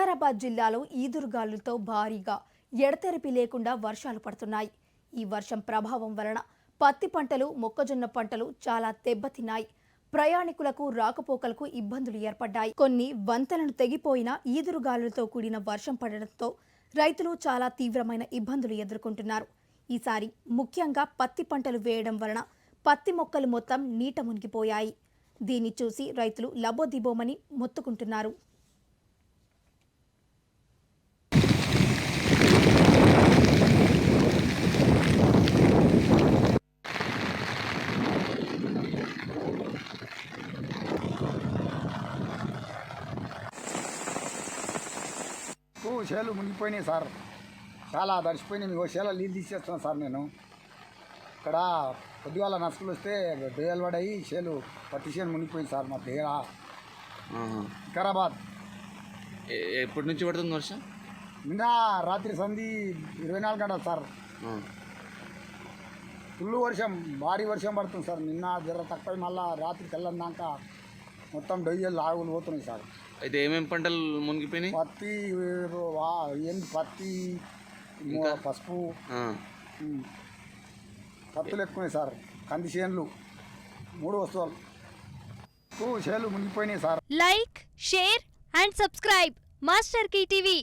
వికారాబాద్ జిల్లాలో ఈదురుగాలులతో భారీగా ఎడతెరిపి లేకుండా వర్షాలు పడుతున్నాయి. ఈ వర్షం ప్రభావం వలన పత్తి పంటలు, మొక్కజొన్న పంటలు చాలా దెబ్బతిన్నాయి. ప్రయాణికులకు రాకపోకలకు ఇబ్బందులు ఏర్పడ్డాయి. కొన్ని వంతెనలు తెగిపోయిన ఈదురుగాలులతో కూడిన వర్షం పడడంతో రైతులు చాలా తీవ్రమైన ఇబ్బందులు ఎదుర్కొంటున్నారు. ఈసారి ముఖ్యంగా పత్తి పంటలు వేయడం వలన పత్తి మొక్కలు మొత్తం నీట మునిగిపోయాయి. దీన్ని చూసి రైతులు లబోదిబోమని మొత్తుకుంటున్నారు. చేలు మునిగిపోయినాయి సార్, చాలా తడిసిపోయినాయి. మీకు చేల నీళ్ళు తీసేస్తున్నాను సార్. నేను ఇక్కడ పొద్దుగాల నసుకులు వస్తే దొయ్యాలు పడాయి, చేలు పత్తి చేను మునిగిపోయింది సార్. మా దగ్గర వికారాబాద్. ఎప్పటి నుంచి పడుతుంది వర్షం? నిన్న రాత్రి సంధి 24 గంటలు సార్. ఫుల్ వర్షం, భారీ వర్షం పడుతుంది సార్. నిన్న జర తక్కువ, మళ్ళీ రాత్రి తెల్లందాక మొత్తం డొయ్యలు ఆగులు పోతున్నాయి సార్. అయితే ఏమేమి పంటలు మునిగిపోయినాయి? పత్తి, పత్తి, పసుపు, పత్తులు ఎక్కువనే సార్. కంది చేనులు, 3 వస్తువులు చేలు మునిగిపోయినాయి sir. Like, share and subscribe Master TV.